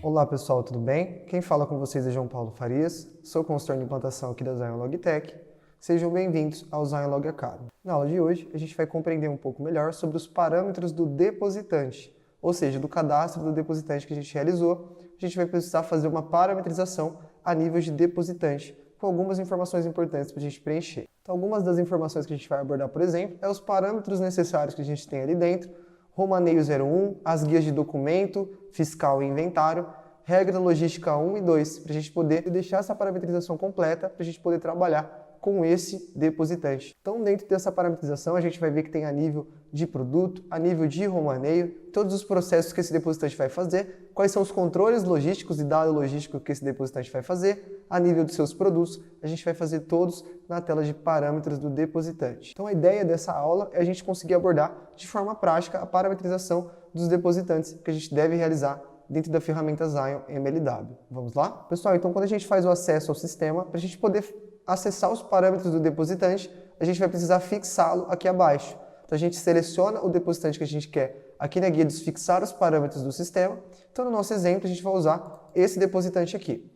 Olá pessoal, tudo bem? Quem fala com vocês é João Paulo Farias, sou consultor de implantação aqui da Zion Logitech. Sejam bem-vindos ao Zion Log Academy. Na aula de hoje, a gente vai compreender um pouco melhor sobre os parâmetros do depositante, ou seja, do cadastro do depositante que a gente realizou. A gente vai precisar fazer uma parametrização a nível de depositante, com algumas informações importantes para a gente preencher. Então, algumas das informações que a gente vai abordar, por exemplo, é os parâmetros necessários que a gente tem ali dentro, Romaneio 01, as guias de documento, fiscal e inventário, regra logística 1 e 2, para a gente poder deixar essa parametrização completa, para a gente poder trabalhar com esse depositante. Então, dentro dessa parametrização, a gente vai ver que tem a nível de produto, a nível de romaneio, todos os processos que esse depositante vai fazer, quais são os controles logísticos e dado logístico que esse depositante vai fazer, a nível dos seus produtos, a gente vai fazer todos na tela de parâmetros do depositante. Então, a ideia dessa aula é a gente conseguir abordar de forma prática a parametrização dos depositantes que a gente deve realizar dentro da ferramenta Zion MLW. Vamos lá? Pessoal, então quando a gente faz o acesso ao sistema, para a gente poder acessar os parâmetros do depositante, a gente vai precisar fixá-lo aqui abaixo. Então a gente seleciona o depositante que a gente quer aqui na guia dos fixar os parâmetros do sistema. Então no nosso exemplo a gente vai usar esse depositante aqui.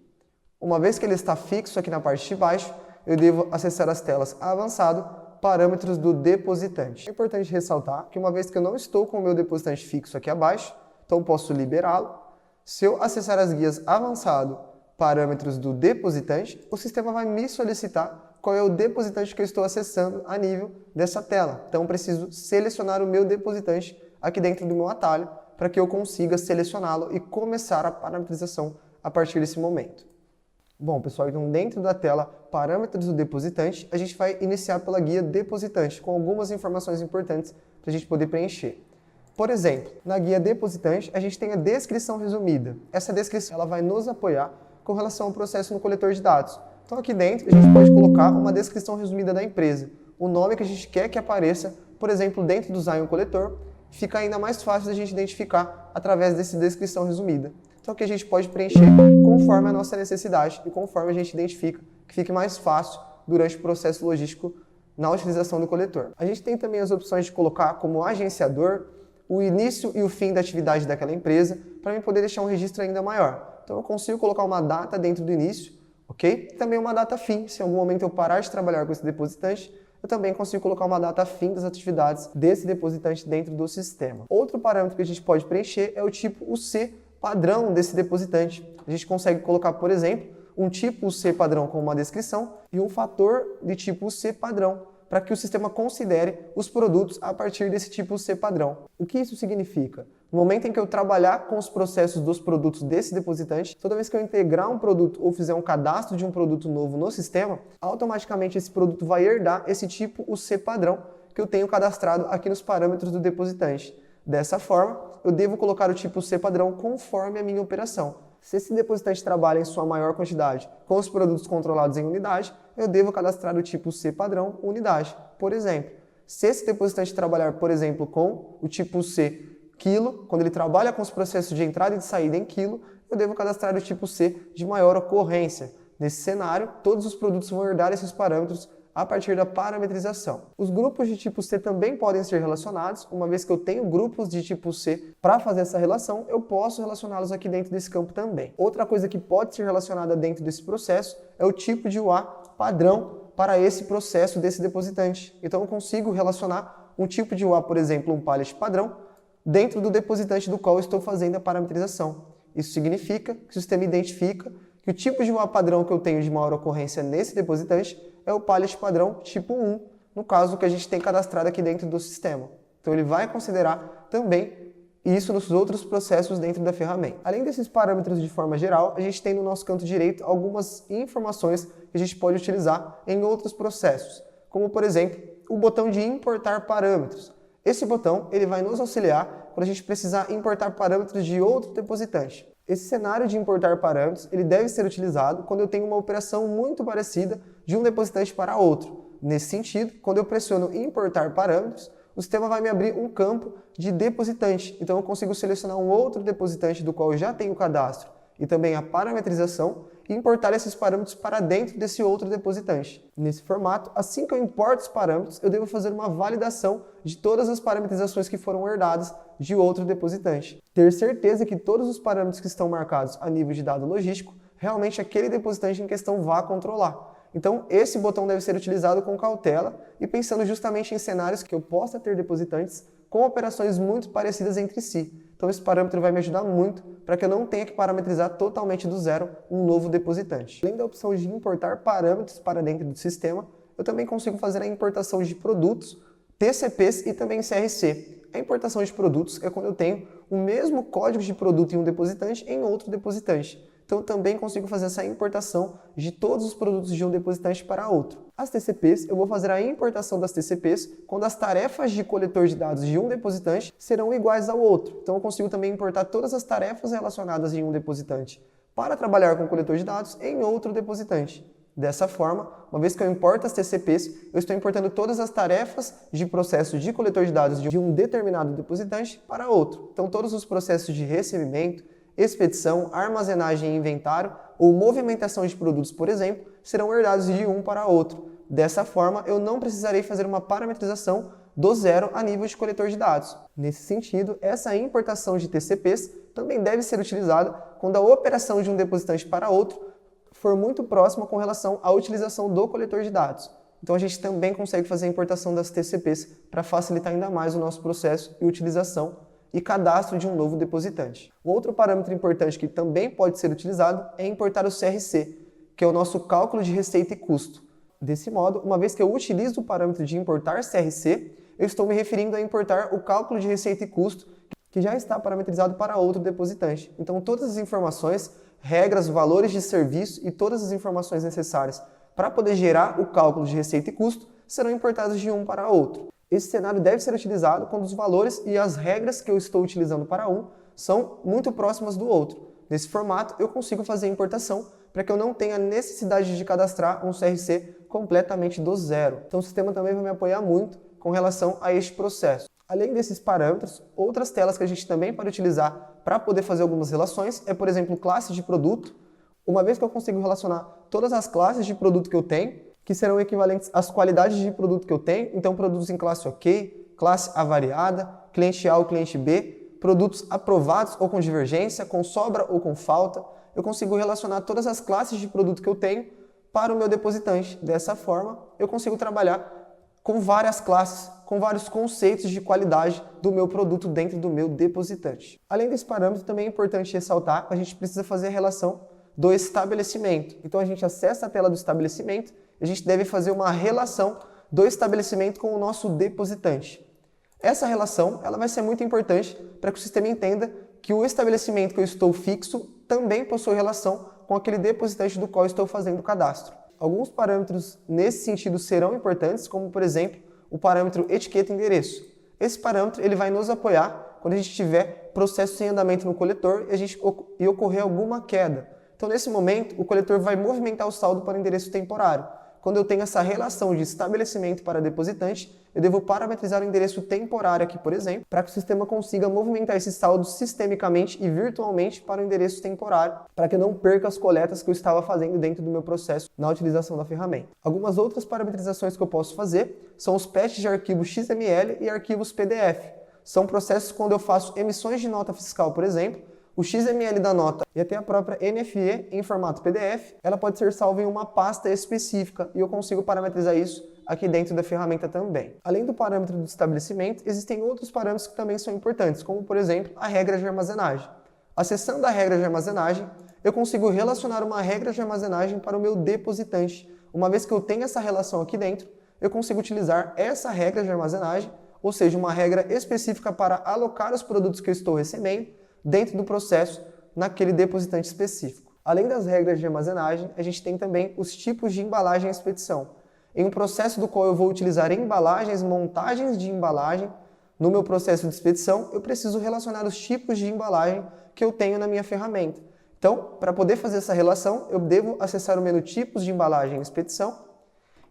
Uma vez que ele está fixo aqui na parte de baixo, eu devo acessar as telas avançado, parâmetros do depositante. É importante ressaltar que uma vez que eu não estou com o meu depositante fixo aqui abaixo, então posso liberá-lo. Se eu acessar as guias avançado, parâmetros do depositante, o sistema vai me solicitar qual é o depositante que eu estou acessando a nível dessa tela. Então, eu preciso selecionar o meu depositante aqui dentro do meu atalho para que eu consiga selecioná-lo e começar a parametrização a partir desse momento. Bom, pessoal, então dentro da tela parâmetros do depositante, a gente vai iniciar pela guia depositante, com algumas informações importantes para a gente poder preencher. Por exemplo, na guia depositante, a gente tem a descrição resumida. Essa descrição ela vai nos apoiar com relação ao processo no coletor de dados. Então aqui dentro a gente pode colocar uma descrição resumida da empresa, o nome que a gente quer que apareça, por exemplo, dentro do Zion Coletor, fica ainda mais fácil da gente identificar através dessa descrição resumida. Então aqui a gente pode preencher conforme a nossa necessidade e conforme a gente identifica que fique mais fácil durante o processo logístico na utilização do coletor. A gente tem também as opções de colocar como agenciador o início e o fim da atividade daquela empresa, para mim poder deixar um registro ainda maior. Então eu consigo colocar uma data dentro do início, ok? E também uma data fim. Se em algum momento eu parar de trabalhar com esse depositante, eu também consigo colocar uma data fim das atividades desse depositante dentro do sistema. Outro parâmetro que a gente pode preencher é o tipo UC padrão desse depositante. A gente consegue colocar, por exemplo, um tipo UC padrão com uma descrição e um fator de tipo UC padrão, para que o sistema considere os produtos a partir desse tipo C padrão. O que isso significa? No momento em que eu trabalhar com os processos dos produtos desse depositante, toda vez que eu integrar um produto ou fizer um cadastro de um produto novo no sistema, automaticamente esse produto vai herdar esse tipo o C padrão que eu tenho cadastrado aqui nos parâmetros do depositante. Dessa forma, eu devo colocar o tipo C padrão conforme a minha operação. Se esse depositante trabalha em sua maior quantidade com os produtos controlados em unidade, eu devo cadastrar o tipo C padrão unidade. Por exemplo, se esse depositante trabalhar, por exemplo, com o tipo C quilo, quando ele trabalha com os processos de entrada e de saída em quilo, eu devo cadastrar o tipo C de maior ocorrência. Nesse cenário, todos os produtos vão herdar esses parâmetros a partir da parametrização. Os grupos de tipo C também podem ser relacionados. Uma vez que eu tenho grupos de tipo C para fazer essa relação, eu posso relacioná-los aqui dentro desse campo também. Outra coisa que pode ser relacionada dentro desse processo é o tipo de UA padrão para esse processo desse depositante. Então eu consigo relacionar um tipo de UA, por exemplo, um pallet padrão, dentro do depositante do qual eu estou fazendo a parametrização. Isso significa que o sistema identifica que o tipo de UA padrão que eu tenho de maior ocorrência nesse depositante é o pallet padrão tipo 1, no caso que a gente tem cadastrado aqui dentro do sistema. Então ele vai considerar também isso nos outros processos dentro da ferramenta. Além desses parâmetros de forma geral, a gente tem no nosso canto direito algumas informações que a gente pode utilizar em outros processos, como por exemplo, o botão de importar parâmetros. Esse botão ele vai nos auxiliar quando a gente precisar importar parâmetros de outro depositante. Esse cenário de importar parâmetros ele deve ser utilizado quando eu tenho uma operação muito parecida de um depositante para outro. Nesse sentido, quando eu pressiono importar parâmetros, o sistema vai me abrir um campo de depositante. Então eu consigo selecionar um outro depositante do qual eu já tenho o cadastro e também a parametrização e importar esses parâmetros para dentro desse outro depositante. Nesse formato, assim que eu importo os parâmetros, eu devo fazer uma validação de todas as parametrizações que foram herdadas de outro depositante. Ter certeza que todos os parâmetros que estão marcados a nível de dado logístico, realmente aquele depositante em questão vá controlar. Então, esse botão deve ser utilizado com cautela e pensando justamente em cenários que eu possa ter depositantes com operações muito parecidas entre si. Então, esse parâmetro vai me ajudar muito para que eu não tenha que parametrizar totalmente do zero um novo depositante. Além da opção de importar parâmetros para dentro do sistema, eu também consigo fazer a importação de produtos, TCPs e também CRC. A importação de produtos é quando eu tenho o mesmo código de produto em um depositante em outro depositante. Então, eu também consigo fazer essa importação de todos os produtos de um depositante para outro. As TCPs, eu vou fazer a importação das TCPs quando as tarefas de coletor de dados de um depositante serão iguais ao outro. Então, eu consigo também importar todas as tarefas relacionadas em um depositante para trabalhar com o coletor de dados em outro depositante. Dessa forma, uma vez que eu importo as TCPs, eu estou importando todas as tarefas de processo de coletor de dados de um determinado depositante para outro. Então, todos os processos de recebimento, expedição, armazenagem e inventário ou movimentação de produtos, por exemplo, serão herdados de um para outro. Dessa forma, eu não precisarei fazer uma parametrização do zero a nível de coletor de dados. Nesse sentido, essa importação de TCPs também deve ser utilizada quando a operação de um depositante para outro for muito próxima com relação à utilização do coletor de dados. Então, a gente também consegue fazer a importação das TCPs para facilitar ainda mais o nosso processo e utilização e cadastro de um novo depositante. Um outro parâmetro importante que também pode ser utilizado é importar o CRC, que é o nosso cálculo de receita e custo. Desse modo, uma vez que eu utilizo o parâmetro de importar CRC, eu estou me referindo a importar o cálculo de receita e custo que já está parametrizado para outro depositante. Então, todas as informações, regras, valores de serviço e todas as informações necessárias para poder gerar o cálculo de receita e custo serão importadas de um para outro. Esse cenário deve ser utilizado quando os valores e as regras que eu estou utilizando para um são muito próximas do outro. Nesse formato, eu consigo fazer a importação para que eu não tenha necessidade de cadastrar um CRC completamente do zero. Então, o sistema também vai me apoiar muito com relação a este processo. Além desses parâmetros, outras telas que a gente também pode utilizar para poder fazer algumas relações é, por exemplo, classe de produto. Uma vez que eu consigo relacionar todas as classes de produto que eu tenho, que serão equivalentes às qualidades de produto que eu tenho, então produtos em classe OK, classe avariada, cliente A ou cliente B, produtos aprovados ou com divergência, com sobra ou com falta, eu consigo relacionar todas as classes de produto que eu tenho para o meu depositante. Dessa forma, eu consigo trabalhar com várias classes, com vários conceitos de qualidade do meu produto dentro do meu depositante. Além desse parâmetro, também é importante ressaltar que a gente precisa fazer a relação do estabelecimento. Então, a gente acessa a tela do estabelecimento, a gente deve fazer uma relação do estabelecimento com o nosso depositante. Essa relação ela vai ser muito importante para que o sistema entenda que o estabelecimento que eu estou fixo também possui relação com aquele depositante do qual eu estou fazendo o cadastro. Alguns parâmetros nesse sentido serão importantes, como por exemplo, o parâmetro etiqueta endereço. Esse parâmetro ele vai nos apoiar quando a gente tiver processo em andamento no coletor e ocorrer alguma queda. Então, nesse momento, o coletor vai movimentar o saldo para o endereço temporário. Quando eu tenho essa relação de estabelecimento para depositante, eu devo parametrizar o endereço temporário aqui, por exemplo, para que o sistema consiga movimentar esse saldo sistemicamente e virtualmente para o endereço temporário, para que eu não perca as coletas que eu estava fazendo dentro do meu processo na utilização da ferramenta. Algumas outras parametrizações que eu posso fazer são os patches de arquivos XML e arquivos PDF. São processos quando eu faço emissões de nota fiscal, por exemplo, o XML da nota e até a própria NFE em formato PDF, ela pode ser salva em uma pasta específica e eu consigo parametrizar isso aqui dentro da ferramenta também. Além do parâmetro do estabelecimento, existem outros parâmetros que também são importantes, como por exemplo a regra de armazenagem. Acessando a regra de armazenagem, eu consigo relacionar uma regra de armazenagem para o meu depositante. Uma vez que eu tenho essa relação aqui dentro, eu consigo utilizar essa regra de armazenagem, ou seja, uma regra específica para alocar os produtos que eu estou recebendo dentro do processo naquele depositante específico. Além das regras de armazenagem, a gente tem também os tipos de embalagem e expedição. Em um processo do qual eu vou utilizar embalagens, montagens de embalagem, no meu processo de expedição, eu preciso relacionar os tipos de embalagem que eu tenho na minha ferramenta. Então, para poder fazer essa relação, eu devo acessar o menu Tipos de embalagem e expedição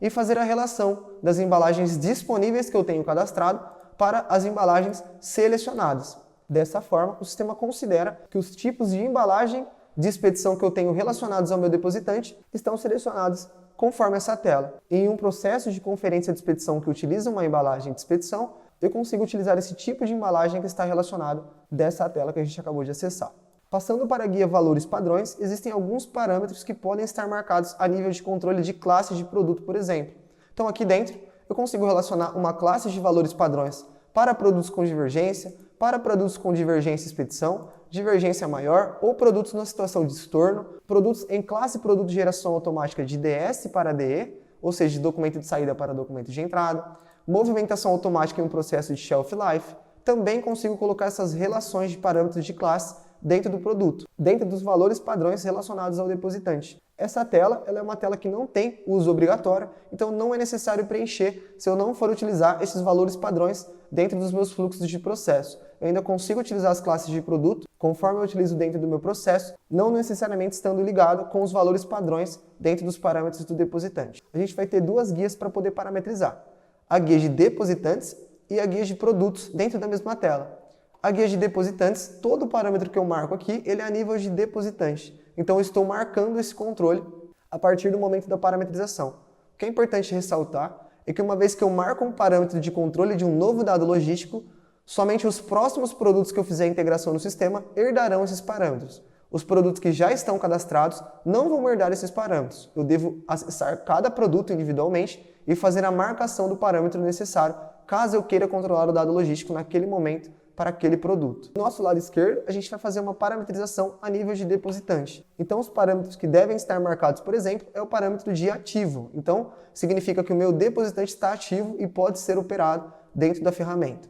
e fazer a relação das embalagens disponíveis que eu tenho cadastrado para as embalagens selecionadas. Dessa forma, o sistema considera que os tipos de embalagem de expedição que eu tenho relacionados ao meu depositante estão selecionados conforme essa tela. Em um processo de conferência de expedição que utiliza uma embalagem de expedição, eu consigo utilizar esse tipo de embalagem que está relacionado dessa tela que a gente acabou de acessar. Passando para a guia Valores Padrões, existem alguns parâmetros que podem estar marcados a nível de controle de classes de produto, por exemplo. Então aqui dentro, eu consigo relacionar uma classe de valores padrões para produtos com divergência, para produtos com divergência e expedição, divergência maior ou produtos na situação de estorno, produtos em classe produto de geração automática de DS para DE, ou seja, de documento de saída para documento de entrada, movimentação automática em um processo de shelf life. Também consigo colocar essas relações de parâmetros de classe dentro do produto, dentro dos valores padrões relacionados ao depositante. Essa tela ela é uma tela que não tem uso obrigatório, então não é necessário preencher se eu não for utilizar esses valores padrões dentro dos meus fluxos de processo. Eu ainda consigo utilizar as classes de produto conforme eu utilizo dentro do meu processo, não necessariamente estando ligado com os valores padrões dentro dos parâmetros do depositante. A gente vai ter duas guias para poder parametrizar. A guia de depositantes e a guia de produtos dentro da mesma tela. A guia de depositantes, todo parâmetro que eu marco aqui, ele é a nível de depositante. Então eu estou marcando esse controle a partir do momento da parametrização. O que é importante ressaltar é que uma vez que eu marco um parâmetro de controle de um novo dado logístico, somente os próximos produtos que eu fizer a integração no sistema herdarão esses parâmetros. Os produtos que já estão cadastrados não vão herdar esses parâmetros. Eu devo acessar cada produto individualmente e fazer a marcação do parâmetro necessário, caso eu queira controlar o dado logístico naquele momento para aquele produto. Do nosso lado esquerdo, a gente vai fazer uma parametrização a nível de depositante. Então, os parâmetros que devem estar marcados, por exemplo, é o parâmetro de ativo. Então, significa que o meu depositante está ativo e pode ser operado dentro da ferramenta.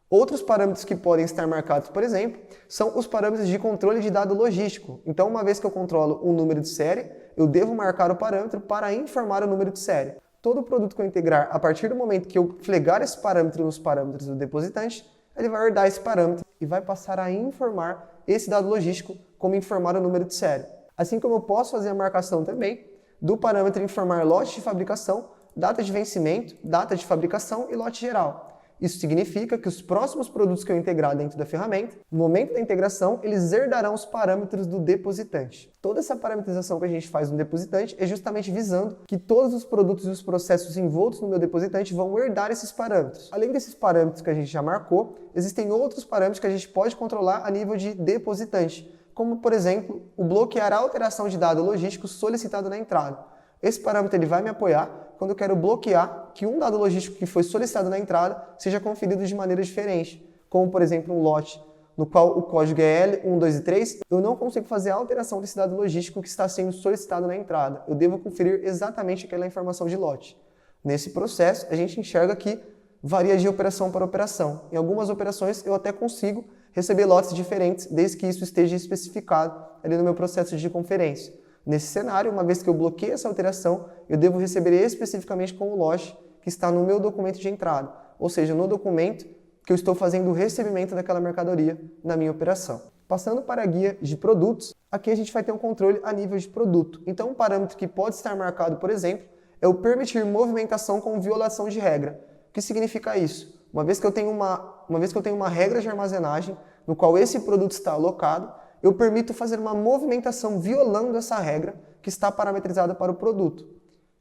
Outros parâmetros que podem estar marcados, por exemplo, são os parâmetros de controle de dado logístico. Então, uma vez que eu controlo um número de série, eu devo marcar o parâmetro para informar o número de série. Todo produto que eu integrar, a partir do momento que eu flegar esse parâmetro nos parâmetros do depositante, ele vai herdar esse parâmetro e vai passar a informar esse dado logístico como informar o número de série. Assim como eu posso fazer a marcação também do parâmetro informar lote de fabricação, data de vencimento, data de fabricação e lote geral. Isso significa que os próximos produtos que eu integrar dentro da ferramenta, no momento da integração, eles herdarão os parâmetros do depositante. Toda essa parametrização que a gente faz no depositante é justamente visando que todos os produtos e os processos envoltos no meu depositante vão herdar esses parâmetros. Além desses parâmetros que a gente já marcou, existem outros parâmetros que a gente pode controlar a nível de depositante, como, por exemplo, o bloquear a alteração de dado logístico solicitado na entrada. Esse parâmetro ele vai me apoiar quando eu quero bloquear que um dado logístico que foi solicitado na entrada seja conferido de maneira diferente, como, por exemplo, um lote no qual o código é L1, 2 e 3, eu não consigo fazer a alteração desse dado logístico que está sendo solicitado na entrada. Eu devo conferir exatamente aquela informação de lote. Nesse processo, a gente enxerga que varia de operação para operação. Em algumas operações, eu até consigo receber lotes diferentes, desde que isso esteja especificado ali no meu processo de conferência. Nesse cenário, uma vez que eu bloqueio essa alteração, eu devo receber especificamente com o lote que está no meu documento de entrada, ou seja, no documento que eu estou fazendo o recebimento daquela mercadoria na minha operação. Passando para a guia de produtos, aqui a gente vai ter um controle a nível de produto. Então, um parâmetro que pode estar marcado, por exemplo, é o permitir movimentação com violação de regra. O que significa isso? Uma vez que eu tenho uma regra de armazenagem no qual esse produto está alocado, eu permito fazer uma movimentação violando essa regra que está parametrizada para o produto.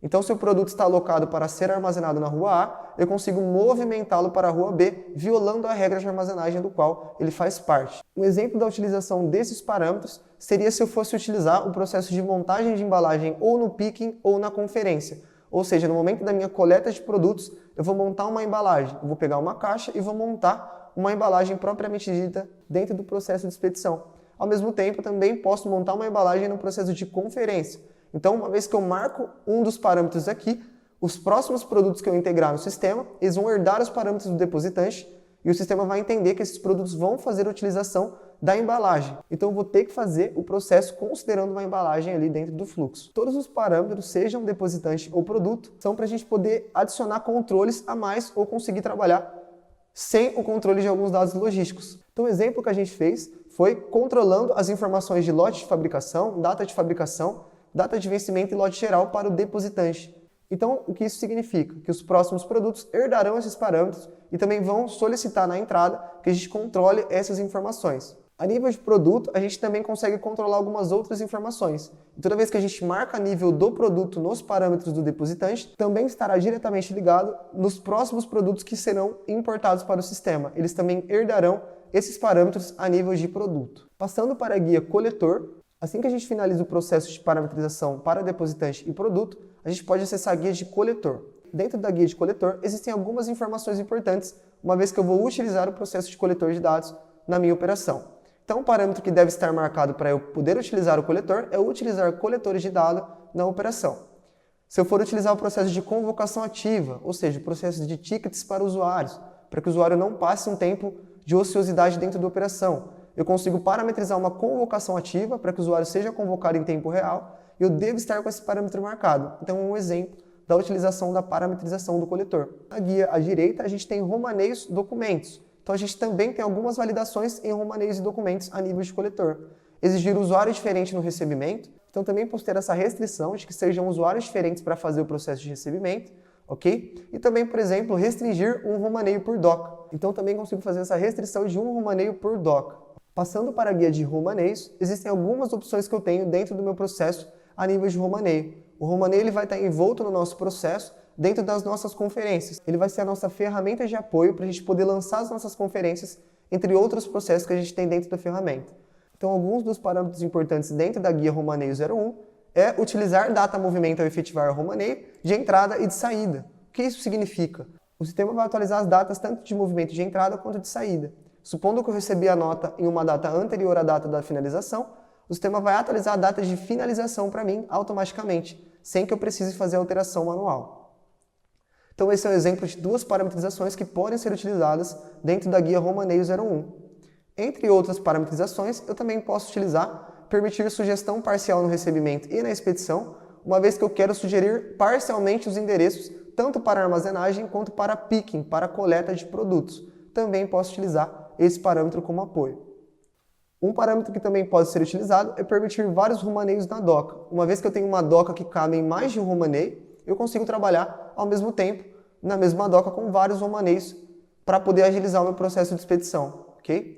Então, se o produto está alocado para ser armazenado na rua A, eu consigo movimentá-lo para a rua B, violando a regra de armazenagem do qual ele faz parte. Um exemplo da utilização desses parâmetros seria se eu fosse utilizar o processo de montagem de embalagem ou no picking ou na conferência. Ou seja, no momento da minha coleta de produtos, eu vou montar uma embalagem. Eu vou pegar uma caixa e vou montar uma embalagem propriamente dita dentro do processo de expedição. Ao mesmo tempo, também posso montar uma embalagem no processo de conferência. Então, uma vez que eu marco um dos parâmetros aqui, os próximos produtos que eu integrar no sistema, eles vão herdar os parâmetros do depositante e o sistema vai entender que esses produtos vão fazer a utilização da embalagem. Então, eu vou ter que fazer o processo considerando uma embalagem ali dentro do fluxo. Todos os parâmetros, sejam depositante ou produto, são para a gente poder adicionar controles a mais ou conseguir trabalhar sem o controle de alguns dados logísticos. Então, o exemplo que a gente fez foi controlando as informações de lote de fabricação, data de vencimento e lote geral para o depositante. Então, o que isso significa? Que os próximos produtos herdarão esses parâmetros e também vão solicitar na entrada que a gente controle essas informações. A nível de produto, a gente também consegue controlar algumas outras informações. E toda vez que a gente marca nível do produto nos parâmetros do depositante, também estará diretamente ligado nos próximos produtos que serão importados para o sistema. Eles também herdarão esses parâmetros a nível de produto. Passando para a guia coletor, assim que a gente finaliza o processo de parametrização para depositante e produto, a gente pode acessar a guia de coletor. Dentro da guia de coletor, existem algumas informações importantes, uma vez que eu vou utilizar o processo de coletor de dados na minha operação. Então, o parâmetro que deve estar marcado para eu poder utilizar o coletor é utilizar coletores de dados na operação. Se eu for utilizar o processo de convocação ativa, ou seja, o processo de tickets para usuários, para que o usuário não passe um tempo de ociosidade dentro da operação, eu consigo parametrizar uma convocação ativa para que o usuário seja convocado em tempo real e eu devo estar com esse parâmetro marcado. Então, um exemplo da utilização da parametrização do coletor. Na guia à direita, a gente tem romaneios documentos. Então, a gente também tem algumas validações em romaneios e documentos a nível de coletor. Exigir usuário diferente no recebimento. Então, também posso ter essa restrição de que sejam usuários diferentes para fazer o processo de recebimento, ok? E também, por exemplo, restringir um romaneio por doc. Então, também consigo fazer essa restrição de um romaneio por doc. Passando para a guia de romaneios, existem algumas opções que eu tenho dentro do meu processo a nível de romaneio. O romaneio ele vai estar envolto no nosso processo dentro das nossas conferências. Ele vai ser a nossa ferramenta de apoio para a gente poder lançar as nossas conferências, entre outros processos que a gente tem dentro da ferramenta. Então, alguns dos parâmetros importantes dentro da guia Romaneio 01 é utilizar data movimento ao efetivar o romaneio de entrada e de saída. O que isso significa? O sistema vai atualizar as datas tanto de movimento de entrada quanto de saída. Supondo que eu recebi a nota em uma data anterior à data da finalização, o sistema vai atualizar a data de finalização para mim automaticamente, sem que eu precise fazer alteração manual. Então esse é um exemplo de duas parametrizações que podem ser utilizadas dentro da guia Romaneio 01. Entre outras parametrizações, eu também posso utilizar permitir sugestão parcial no recebimento e na expedição, uma vez que eu quero sugerir parcialmente os endereços tanto para armazenagem quanto para picking, para coleta de produtos. Também posso utilizar esse parâmetro como apoio. Um parâmetro que também pode ser utilizado é permitir vários romaneios na doca. Uma vez que eu tenho uma doca que cabe em mais de um romaneio, eu consigo trabalhar ao mesmo tempo na mesma doca com vários romaneios para poder agilizar o meu processo de expedição, ok?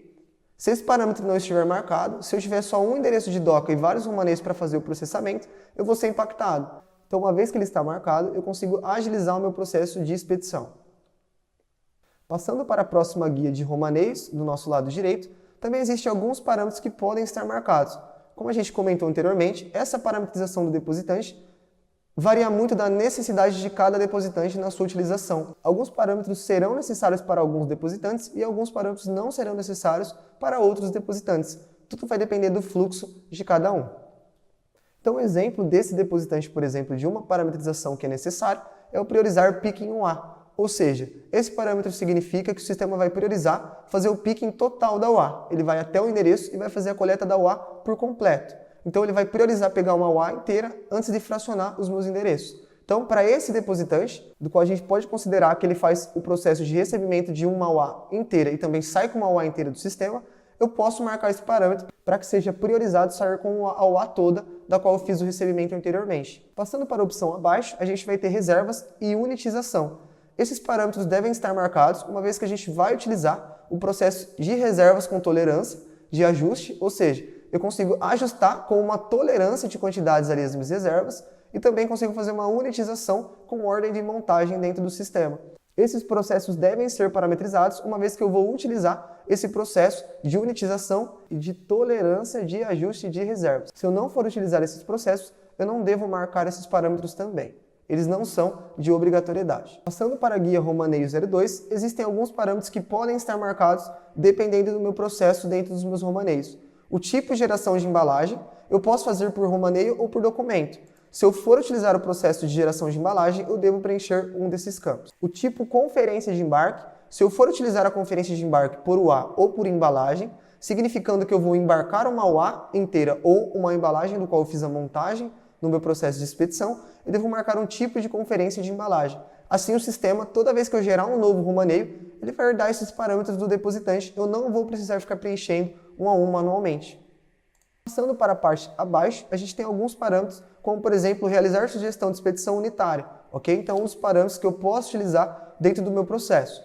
Se esse parâmetro não estiver marcado, se eu tiver só um endereço de doca e vários romaneios para fazer o processamento, eu vou ser impactado. Então, uma vez que ele está marcado, eu consigo agilizar o meu processo de expedição. Passando para a próxima guia de romaneios, do nosso lado direito, também existem alguns parâmetros que podem estar marcados. Como a gente comentou anteriormente, essa parametrização do depositante varia muito da necessidade de cada depositante na sua utilização. Alguns parâmetros serão necessários para alguns depositantes e alguns parâmetros não serão necessários para outros depositantes. Tudo vai depender do fluxo de cada um. Então, um exemplo desse depositante, por exemplo, de uma parametrização que é necessário, é o priorizar picking 1A. Ou seja, esse parâmetro significa que o sistema vai priorizar fazer o picking total da UA. Ele vai até o endereço e vai fazer a coleta da UA por completo. Então, ele vai priorizar pegar uma UA inteira antes de fracionar os meus endereços. Então, para esse depositante, do qual a gente pode considerar que ele faz o processo de recebimento de uma UA inteira e também sai com uma UA inteira do sistema, eu posso marcar esse parâmetro para que seja priorizado sair com a UA toda da qual eu fiz o recebimento anteriormente. Passando para a opção abaixo, a gente vai ter reservas e unitização. Esses parâmetros devem estar marcados uma vez que a gente vai utilizar o processo de reservas com tolerância, de ajuste, ou seja, eu consigo ajustar com uma tolerância de quantidades ali as minhas reservas e também consigo fazer uma unitização com ordem de montagem dentro do sistema. Esses processos devem ser parametrizados uma vez que eu vou utilizar esse processo de unitização e de tolerância de ajuste de reservas. Se eu não for utilizar esses processos, eu não devo marcar esses parâmetros também. Eles não são de obrigatoriedade. Passando para a guia Romaneio 02, existem alguns parâmetros que podem estar marcados dependendo do meu processo dentro dos meus romaneios. O tipo de geração de embalagem, eu posso fazer por romaneio ou por documento. Se eu for utilizar o processo de geração de embalagem, eu devo preencher um desses campos. O tipo conferência de embarque, se eu for utilizar a conferência de embarque por UA ou por embalagem, significando que eu vou embarcar uma UA inteira ou uma embalagem do qual eu fiz a montagem no meu processo de expedição, eu devo marcar um tipo de conferência de embalagem. Assim, o sistema, toda vez que eu gerar um novo romaneio, ele vai herdar esses parâmetros do depositante. Eu não vou precisar ficar preenchendo um a um manualmente. Passando para a parte abaixo, a gente tem alguns parâmetros, como por exemplo, realizar sugestão de expedição unitária, ok? Então, um dos parâmetros que eu posso utilizar dentro do meu processo.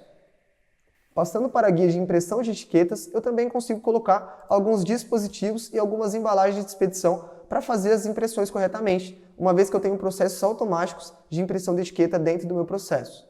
Passando para a guia de impressão de etiquetas, eu também consigo colocar alguns dispositivos e algumas embalagens de expedição para fazer as impressões corretamente, uma vez que eu tenho processos automáticos de impressão de etiqueta dentro do meu processo.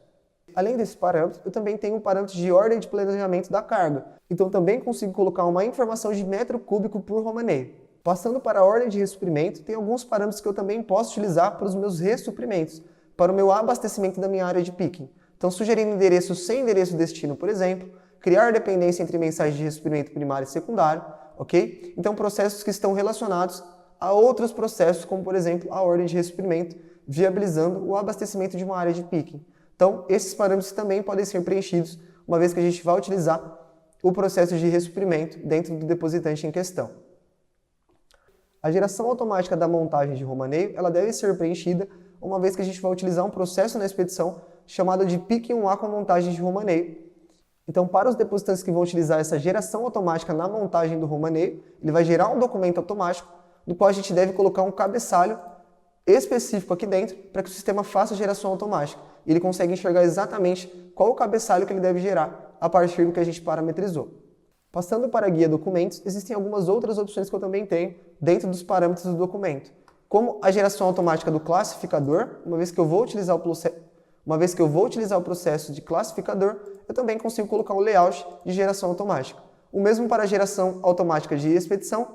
Além desse parâmetro, eu também tenho um parâmetro de ordem de planejamento da carga, então também consigo colocar uma informação de metro cúbico por romaneio. Passando para a ordem de ressuprimento, tem alguns parâmetros que eu também posso utilizar para os meus ressuprimentos, para o meu abastecimento da minha área de picking. Então, sugerindo endereço sem endereço destino, por exemplo, criar dependência entre mensagens de ressuprimento primário e secundário, ok? Então, processos que estão relacionados a outros processos, como, por exemplo, a ordem de ressuprimento, viabilizando o abastecimento de uma área de picking. Então, esses parâmetros também podem ser preenchidos, uma vez que a gente vai utilizar o processo de ressuprimento dentro do depositante em questão. A geração automática da montagem de romaneio, ela deve ser preenchida, uma vez que a gente vai utilizar um processo na expedição chamado de Picking 1A com montagem de romaneio. Então, para os depositantes que vão utilizar essa geração automática na montagem do romaneio, ele vai gerar um documento automático, do qual a gente deve colocar um cabeçalho específico aqui dentro, para que o sistema faça a geração automática. E ele consegue enxergar exatamente qual o cabeçalho que ele deve gerar, a partir do que a gente parametrizou. Passando para a guia documentos, existem algumas outras opções que eu também tenho dentro dos parâmetros do documento, como a geração automática do classificador, uma vez que eu vou utilizar o processo de classificador, eu também consigo colocar um layout de geração automática. O mesmo para a geração automática de expedição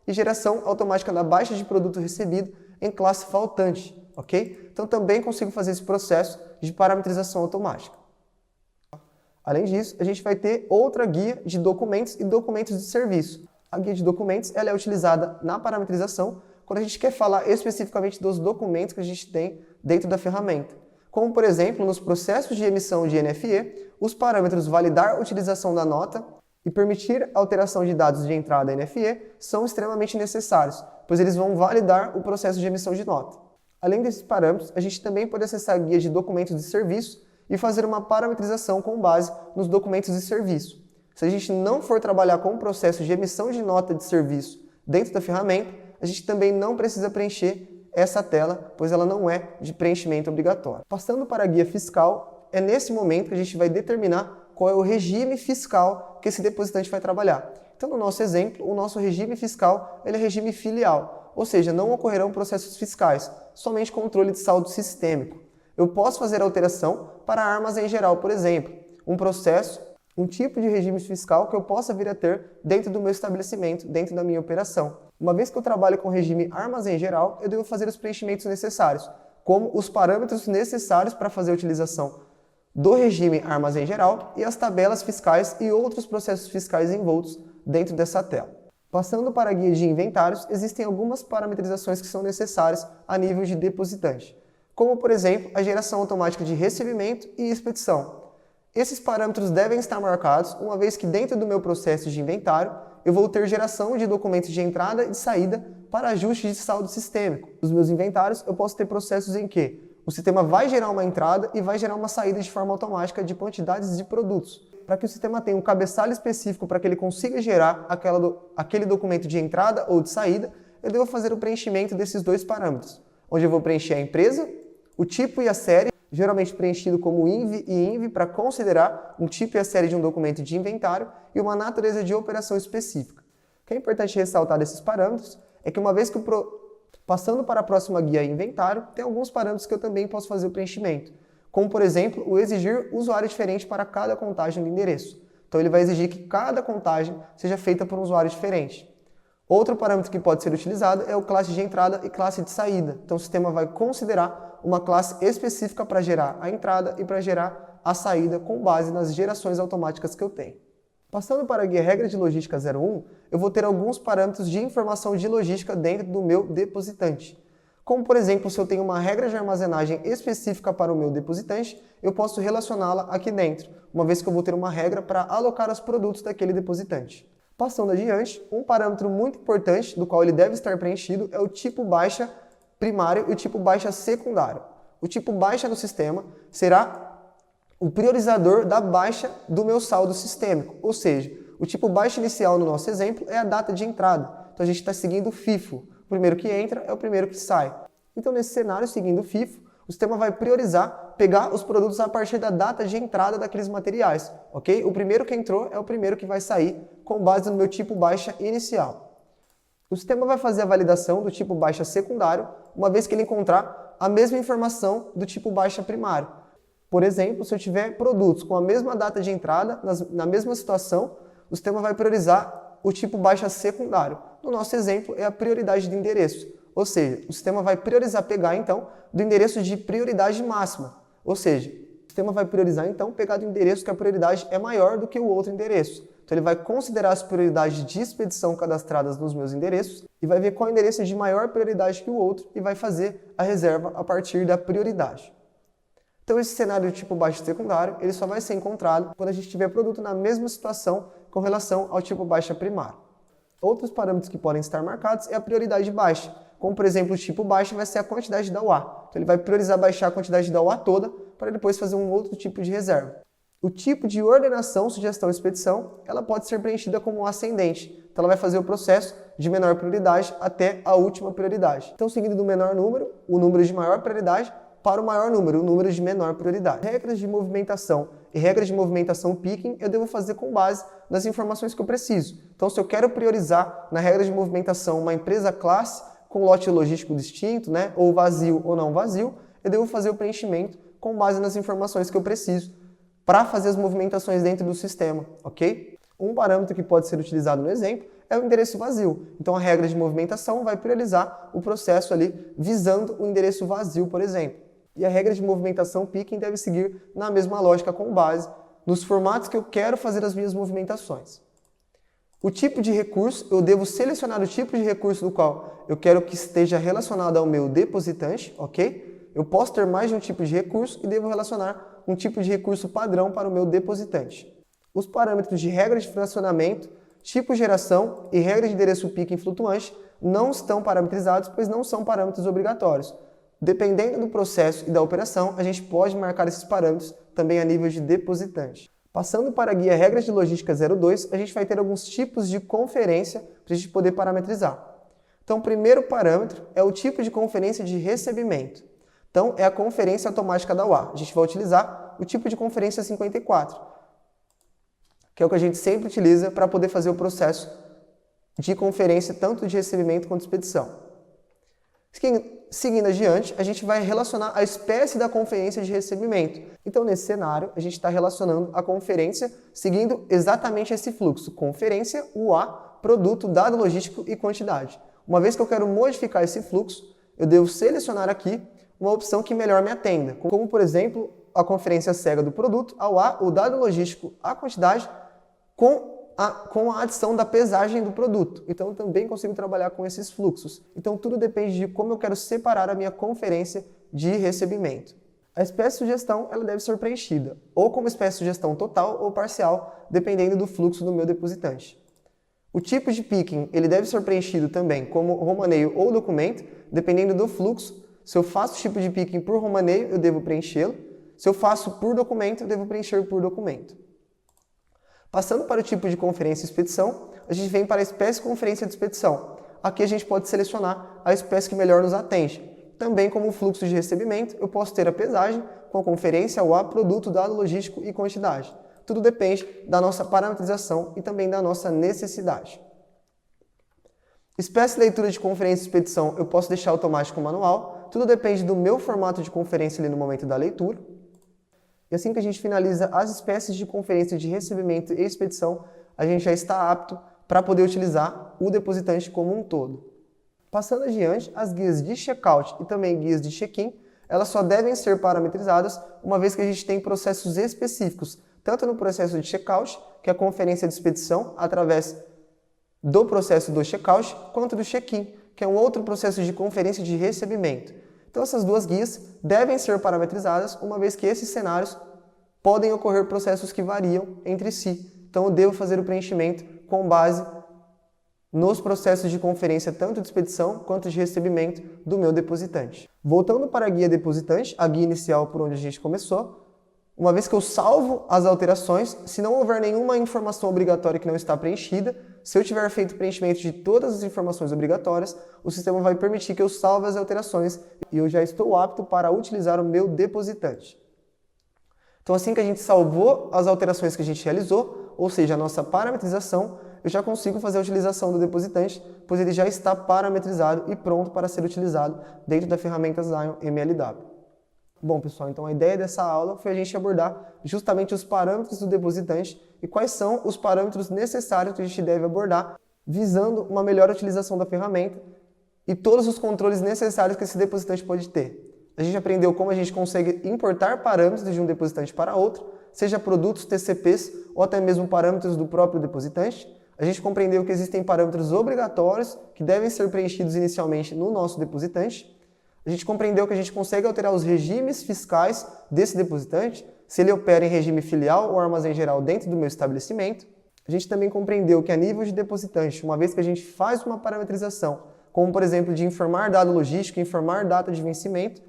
e geração automática da baixa de produto recebido em classe faltante, ok? Então também consigo fazer esse processo de parametrização automática. Além disso, a gente vai ter outra guia de documentos e documentos de serviço. A guia de documentos ela é utilizada na parametrização quando a gente quer falar especificamente dos documentos que a gente tem dentro da ferramenta. Como, por exemplo, nos processos de emissão de NFE, os parâmetros validar a utilização da nota e permitir alteração de dados de entrada NFE são extremamente necessários, pois eles vão validar o processo de emissão de nota. Além desses parâmetros, a gente também pode acessar a guia de documentos de serviço e fazer uma parametrização com base nos documentos de serviço. Se a gente não for trabalhar com o processo de emissão de nota de serviço dentro da ferramenta, a gente também não precisa preencher essa tela, pois ela não é de preenchimento obrigatório. Passando para a guia fiscal, é nesse momento que a gente vai determinar qual é o regime fiscal que esse depositante vai trabalhar. Então, no nosso exemplo, o nosso regime fiscal ele é regime filial, ou seja, não ocorrerão processos fiscais, somente controle de saldo sistêmico. Eu posso fazer alteração para armas em geral, por exemplo, um tipo de regime fiscal que eu possa vir a ter dentro do meu estabelecimento, dentro da minha operação. Uma vez que eu trabalho com o regime armas em geral, eu devo fazer os preenchimentos necessários, como os parâmetros necessários para fazer a utilização do regime armas em geral e as tabelas fiscais e outros processos fiscais envoltos dentro dessa tela. Passando para a guia de inventários, existem algumas parametrizações que são necessárias a nível de depositante, como, por exemplo, a geração automática de recebimento e expedição. Esses parâmetros devem estar marcados, uma vez que dentro do meu processo de inventário, eu vou ter geração de documentos de entrada e de saída para ajuste de saldo sistêmico. Nos meus inventários, eu posso ter processos em que o sistema vai gerar uma entrada e vai gerar uma saída de forma automática de quantidades de produtos. Para que o sistema tenha um cabeçalho específico para que ele consiga gerar aquele documento de entrada ou de saída, eu devo fazer o preenchimento desses dois parâmetros, onde eu vou preencher a empresa, o tipo e a série, geralmente preenchido como INV e INV para considerar um tipo e a série de um documento de inventário e uma natureza de operação específica. O que é importante ressaltar desses parâmetros é que uma vez que passando para a próxima guia inventário, tem alguns parâmetros que eu também posso fazer o preenchimento, como por exemplo, o exigir usuário diferente para cada contagem do endereço. Então ele vai exigir que cada contagem seja feita por um usuário diferente. Outro parâmetro que pode ser utilizado é o classe de entrada e classe de saída. Então o sistema vai considerar uma classe específica para gerar a entrada e para gerar a saída com base nas gerações automáticas que eu tenho. Passando para a guia regra de logística 01, eu vou ter alguns parâmetros de informação de logística dentro do meu depositante. Como, por exemplo, se eu tenho uma regra de armazenagem específica para o meu depositante, eu posso relacioná-la aqui dentro, uma vez que eu vou ter uma regra para alocar os produtos daquele depositante. Passando adiante, um parâmetro muito importante, do qual ele deve estar preenchido, é o tipo baixa primário e o tipo baixa secundário. O tipo baixa no sistema será o priorizador da baixa do meu saldo sistêmico, ou seja, o tipo baixa inicial no nosso exemplo é a data de entrada. Então a gente está seguindo o FIFO. O primeiro que entra é o primeiro que sai. Então nesse cenário, seguindo o FIFO, o sistema vai priorizar pegar os produtos a partir da data de entrada daqueles materiais, ok? O primeiro que entrou é o primeiro que vai sair com base no meu tipo baixa inicial. O sistema vai fazer a validação do tipo baixa secundário, uma vez que ele encontrar a mesma informação do tipo baixa primário. Por exemplo, se eu tiver produtos com a mesma data de entrada, na mesma situação, o sistema vai priorizar o tipo baixa secundário. No nosso exemplo, é a prioridade de endereço. Ou seja, o sistema vai priorizar pegar, então, do endereço de prioridade máxima. Ou seja, o sistema vai priorizar, então, pegar do endereço que a prioridade é maior do que o outro endereço. Então, ele vai considerar as prioridades de expedição cadastradas nos meus endereços e vai ver qual endereço é de maior prioridade que o outro e vai fazer a reserva a partir da prioridade. Então, esse cenário do tipo baixo secundário, ele só vai ser encontrado quando a gente tiver produto na mesma situação com relação ao tipo baixa primário. Outros parâmetros que podem estar marcados é a prioridade baixa, como, por exemplo, o tipo baixo vai ser a quantidade da UA. Então, ele vai priorizar baixar a quantidade da UA toda para depois fazer um outro tipo de reserva. O tipo de ordenação, sugestão e expedição, ela pode ser preenchida como ascendente. Então, ela vai fazer o processo de menor prioridade até a última prioridade. Então, seguindo do menor número, o número de maior prioridade, para o maior número, o número de menor prioridade. Regras de movimentação e regras de movimentação picking eu devo fazer com base nas informações que eu preciso. Então, se eu quero priorizar na regra de movimentação uma empresa classe com lote logístico distinto, ou vazio ou não vazio, eu devo fazer o preenchimento com base nas informações que eu preciso para fazer as movimentações dentro do sistema, ok? Um parâmetro que pode ser utilizado no exemplo é o endereço vazio. Então, a regra de movimentação vai priorizar o processo ali visando o endereço vazio, por exemplo. E a regra de movimentação picking deve seguir na mesma lógica com base nos formatos que eu quero fazer as minhas movimentações. O tipo de recurso, eu devo selecionar o tipo de recurso do qual eu quero que esteja relacionado ao meu depositante, ok? Eu posso ter mais de um tipo de recurso e devo relacionar um tipo de recurso padrão para o meu depositante. Os parâmetros de regra de fracionamento, tipo geração e regra de endereço picking flutuante não estão parametrizados, pois não são parâmetros obrigatórios. Dependendo do processo e da operação, a gente pode marcar esses parâmetros também a nível de depositante. Passando para a guia Regras de Logística 02, a gente vai ter alguns tipos de conferência para a gente poder parametrizar. Então, o primeiro parâmetro é o tipo de conferência de recebimento. Então, é a conferência automática da UA. A gente vai utilizar o tipo de conferência 54, que é o que a gente sempre utiliza para poder fazer o processo de conferência tanto de recebimento quanto de expedição. Seguindo adiante, a gente vai relacionar a espécie da conferência de recebimento. Então, nesse cenário, a gente está relacionando a conferência seguindo exatamente esse fluxo. Conferência, UA, produto, dado logístico e quantidade. Uma vez que eu quero modificar esse fluxo, eu devo selecionar aqui uma opção que melhor me atenda. Como, por exemplo, a conferência cega do produto, a UA, o dado logístico, a quantidade, com a adição da pesagem do produto. Então, eu também consigo trabalhar com esses fluxos. Então, tudo depende de como eu quero separar a minha conferência de recebimento. A espécie de sugestão ela deve ser preenchida, ou como espécie de sugestão total ou parcial, dependendo do fluxo do meu depositante. O tipo de picking ele deve ser preenchido também como romaneio ou documento, dependendo do fluxo. Se eu faço tipo de picking por romaneio, eu devo preenchê-lo. Se eu faço por documento, eu devo preencher por documento. Passando para o tipo de conferência e expedição, a gente vem para a espécie conferência de expedição. Aqui a gente pode selecionar a espécie que melhor nos atende. Também como fluxo de recebimento, eu posso ter a pesagem com a conferência, o A, produto, dado logístico e quantidade. Tudo depende da nossa parametrização e também da nossa necessidade. Espécie de leitura de conferência e expedição, eu posso deixar automático ou manual. Tudo depende do meu formato de conferência ali no momento da leitura. E assim que a gente finaliza as espécies de conferência de recebimento e expedição, a gente já está apto para poder utilizar o depositante como um todo. Passando adiante, as guias de checkout e também guias de check-in, elas só devem ser parametrizadas uma vez que a gente tem processos específicos, tanto no processo de checkout, que é a conferência de expedição, através do processo do checkout, quanto do check-in, que é um outro processo de conferência de recebimento. Então, essas duas guias devem ser parametrizadas, uma vez que esses cenários podem ocorrer processos que variam entre si. Então, eu devo fazer o preenchimento com base nos processos de conferência, tanto de expedição quanto de recebimento do meu depositante. Voltando para a guia depositante, a guia inicial por onde a gente começou, uma vez que eu salvo as alterações, se não houver nenhuma informação obrigatória que não está preenchida, se eu tiver feito preenchimento de todas as informações obrigatórias, o sistema vai permitir que eu salve as alterações e eu já estou apto para utilizar o meu depositante. Então, assim que a gente salvou as alterações que a gente realizou, ou seja, a nossa parametrização, eu já consigo fazer a utilização do depositante, pois ele já está parametrizado e pronto para ser utilizado dentro da ferramenta Zion MLW. Bom, pessoal, então a ideia dessa aula foi a gente abordar justamente os parâmetros do depositante e quais são os parâmetros necessários que a gente deve abordar, visando uma melhor utilização da ferramenta e todos os controles necessários que esse depositante pode ter. A gente aprendeu como a gente consegue importar parâmetros de um depositante para outro, seja produtos, TCPs ou até mesmo parâmetros do próprio depositante. A gente compreendeu que existem parâmetros obrigatórios que devem ser preenchidos inicialmente no nosso depositante. A gente compreendeu que a gente consegue alterar os regimes fiscais desse depositante, se ele opera em regime filial ou armazém geral dentro do meu estabelecimento. A gente também compreendeu que a nível de depositante, uma vez que a gente faz uma parametrização, como por exemplo de informar dado logístico, informar data de vencimento,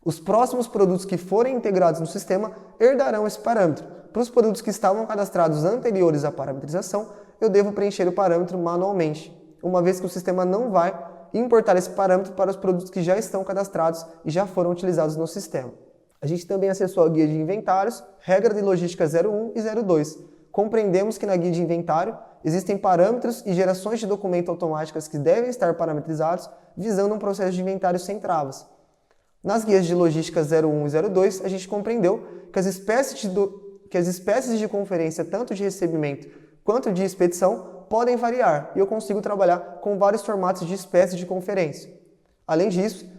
os próximos produtos que forem integrados no sistema herdarão esse parâmetro. Para os produtos que estavam cadastrados anteriores à parametrização, eu devo preencher o parâmetro manualmente, uma vez que o sistema não vai importar esse parâmetro para os produtos que já estão cadastrados e já foram utilizados no sistema. A gente também acessou a guia de inventários, regra de logística 01 e 02. Compreendemos que na guia de inventário existem parâmetros e gerações de documento automáticas que devem estar parametrizados, visando um processo de inventário sem travas. Nas guias de logística 01 e 02, a gente compreendeu que as espécies de conferência, tanto de recebimento quanto de expedição, podem variar e eu consigo trabalhar com vários formatos de espécies de conferência. Além disso,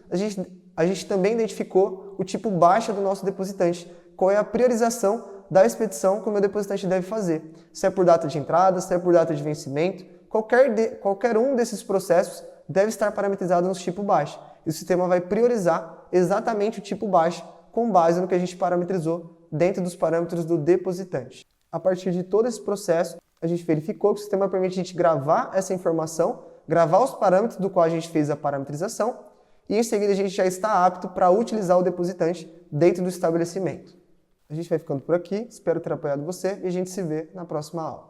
a gente também identificou o tipo baixa do nosso depositante, qual é a priorização da expedição que o meu depositante deve fazer, se é por data de entrada, se é por data de vencimento, qualquer um desses processos deve estar parametrizado no tipo baixa. E o sistema vai priorizar exatamente o tipo baixa com base no que a gente parametrizou dentro dos parâmetros do depositante. A partir de todo esse processo, a gente verificou que o sistema permite a gente gravar essa informação, gravar os parâmetros do qual a gente fez a parametrização e em seguida a gente já está apto para utilizar o depositante dentro do estabelecimento. A gente vai ficando por aqui, espero ter apoiado você e a gente se vê na próxima aula.